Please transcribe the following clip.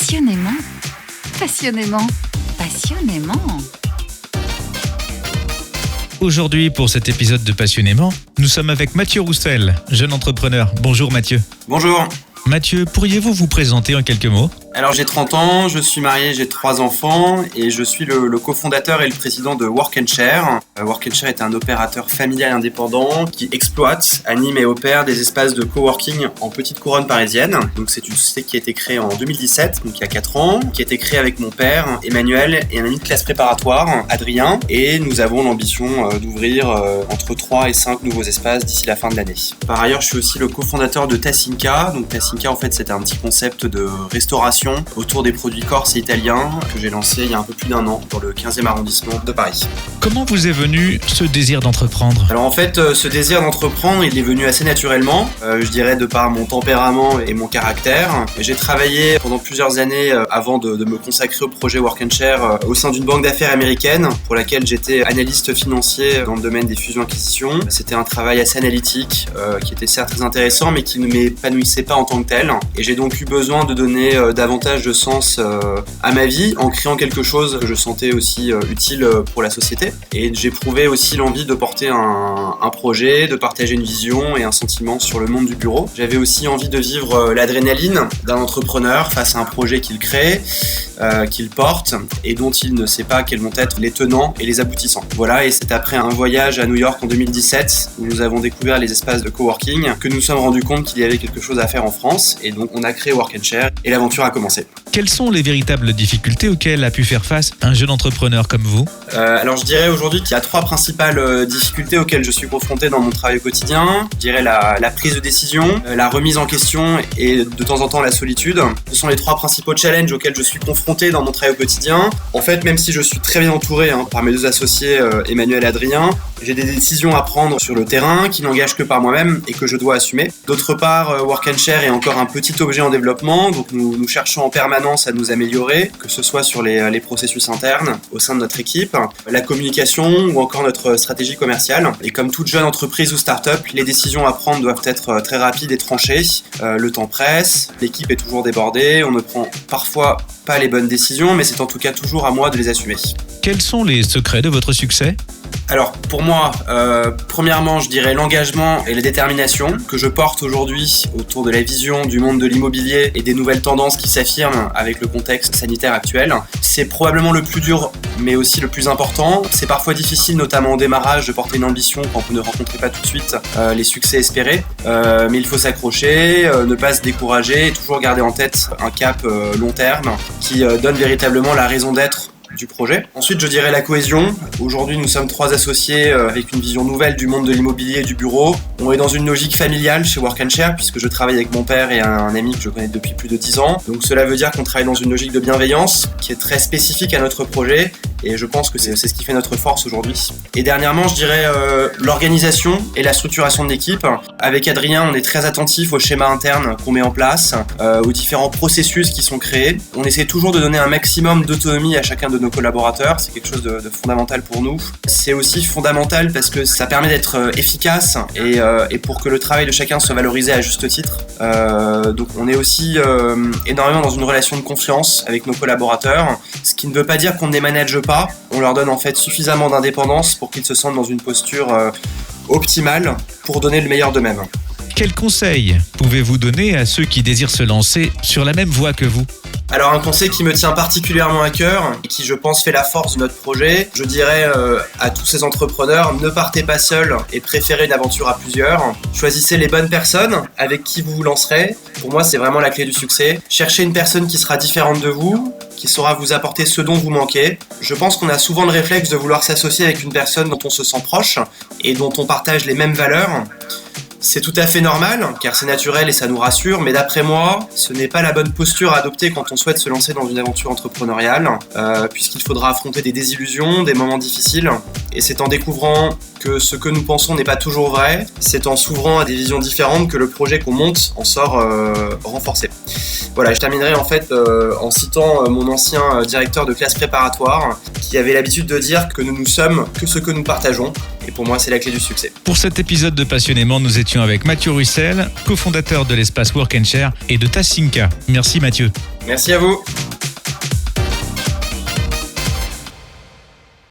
Passionnément, passionnément, passionnément. Aujourd'hui, pour cet épisode de Passionnément, nous sommes avec Mathieu Roussel, jeune entrepreneur. Bonjour Mathieu. Bonjour. Mathieu, pourriez-vous vous présenter en quelques mots ? Alors j'ai 30 ans, je suis marié, j'ai 3 enfants et je suis le cofondateur et le président de Work & Share. Work & Share est un opérateur familial indépendant qui exploite, anime et opère des espaces de coworking en petite couronne parisienne. Donc c'est une société qui a été créée en 2017, donc il y a 4 ans, qui a été créée avec mon père, Emmanuel, et un ami de classe préparatoire, Adrien. Et nous avons l'ambition d'ouvrir entre 3 et 5 nouveaux espaces d'ici la fin de l'année. Par ailleurs, je suis aussi le cofondateur de Tassinka. Donc Tassinka, en fait, c'était un petit concept de restauration autour des produits corses et italiens que j'ai lancé il y a un peu plus d'1 an dans le 15e arrondissement de Paris. Comment vous est venu ce désir d'entreprendre ? Alors en fait, ce désir d'entreprendre, il est venu assez naturellement, je dirais de par mon tempérament et mon caractère. J'ai travaillé pendant plusieurs années avant de me consacrer au projet Work & Share au sein d'une banque d'affaires américaine pour laquelle j'étais analyste financier dans le domaine des fusions-acquisitions. C'était un travail assez analytique qui était certes très intéressant mais qui ne m'épanouissait pas en tant que tel. Et j'ai donc eu besoin de donner davantage de sens à ma vie en créant quelque chose que je sentais aussi utile pour la société. Et j'éprouvais aussi l'envie de porter un projet, de partager une vision et un sentiment sur le monde du bureau. J'avais aussi envie de vivre l'adrénaline d'un entrepreneur face à un projet qu'il crée, qu'il porte et dont il ne sait pas quels vont être les tenants et les aboutissants. Voilà, et c'est après un voyage à New York en 2017 où nous avons découvert les espaces de coworking que nous nous sommes rendus compte qu'il y avait quelque chose à faire en France et donc on a créé Work & Share et l'aventure a commencé. Quelles sont les véritables difficultés auxquelles a pu faire face un jeune entrepreneur comme vous ? Alors je dirais aujourd'hui qu'il y a 3 principales difficultés auxquelles je suis confronté dans mon travail au quotidien. Je dirais la prise de décision, la remise en question et de temps en temps la solitude. Ce sont les 3 principaux challenges auxquels je suis confronté dans mon travail au quotidien. En fait, même si je suis très bien entouré par mes 2 associés, Emmanuel et Adrien, j'ai des décisions à prendre sur le terrain qui n'engagent que par moi-même et que je dois assumer. D'autre part, Work & Share est encore un petit objet en développement, donc nous cherchons en permanence à nous améliorer, que ce soit sur les processus internes au sein de notre équipe, la communication ou encore notre stratégie commerciale. Et comme toute jeune entreprise ou start-up, les décisions à prendre doivent être très rapides et tranchées. Le temps presse, l'équipe est toujours débordée, on ne prend parfois pas les bonnes décisions, mais c'est en tout cas toujours à moi de les assumer. Quels sont les secrets de votre succès ? Alors pour moi, premièrement je dirais l'engagement et la détermination que je porte aujourd'hui autour de la vision du monde de l'immobilier et des nouvelles tendances qui s'affirment avec le contexte sanitaire actuel. C'est probablement le plus dur mais aussi le plus important. C'est parfois difficile, notamment au démarrage, de porter une ambition quand vous ne rencontrez pas tout de suite les succès espérés. Mais il faut s'accrocher, ne pas se décourager et toujours garder en tête un cap long terme qui donne véritablement la raison d'être du projet. Ensuite, je dirais la cohésion. Aujourd'hui, nous sommes 3 associés avec une vision nouvelle du monde de l'immobilier et du bureau. On est dans une logique familiale chez Work & Share puisque je travaille avec mon père et un ami que je connais depuis plus de 10 ans. Donc cela veut dire qu'on travaille dans une logique de bienveillance qui est très spécifique à notre projet et je pense que c'est ce qui fait notre force aujourd'hui. Et dernièrement, je dirais l'organisation et la structuration de l'équipe. Avec Adrien, on est très attentif au schéma interne qu'on met en place, aux différents processus qui sont créés. On essaie toujours de donner un maximum d'autonomie à chacun de nos collaborateurs, c'est quelque chose de fondamental pour nous. C'est aussi fondamental parce que ça permet d'être efficace et pour que le travail de chacun soit valorisé à juste titre. Donc on est aussi énormément dans une relation de confiance avec nos collaborateurs, ce qui ne veut pas dire qu'on ne les manage pas, on leur donne en fait suffisamment d'indépendance pour qu'ils se sentent dans une posture optimale pour donner le meilleur d'eux-mêmes. Quels conseils pouvez-vous donner à ceux qui désirent se lancer sur la même voie que vous ? Alors un conseil qui me tient particulièrement à cœur et qui je pense fait la force de notre projet, je dirais à tous ces entrepreneurs, ne partez pas seuls et préférez une aventure à plusieurs. Choisissez les bonnes personnes avec qui vous vous lancerez. Pour moi c'est vraiment la clé du succès. Cherchez une personne qui sera différente de vous, qui saura vous apporter ce dont vous manquez. Je pense qu'on a souvent le réflexe de vouloir s'associer avec une personne dont on se sent proche et dont on partage les mêmes valeurs. C'est tout à fait normal, car c'est naturel et ça nous rassure, mais d'après moi, ce n'est pas la bonne posture à adopter quand on souhaite se lancer dans une aventure entrepreneuriale, puisqu'il faudra affronter des désillusions, des moments difficiles, et c'est en découvrant que ce que nous pensons n'est pas toujours vrai, c'est en s'ouvrant à des visions différentes que le projet qu'on monte en sort renforcé. Voilà, je terminerai en fait en citant mon ancien directeur de classe préparatoire, qui avait l'habitude de dire que nous ne sommes que ce que nous partageons. Et pour moi, c'est la clé du succès. Pour cet épisode de Passionnément, nous étions avec Mathieu Russell, cofondateur de l'espace Work & Share et de Tassinka. Merci Mathieu. Merci à vous.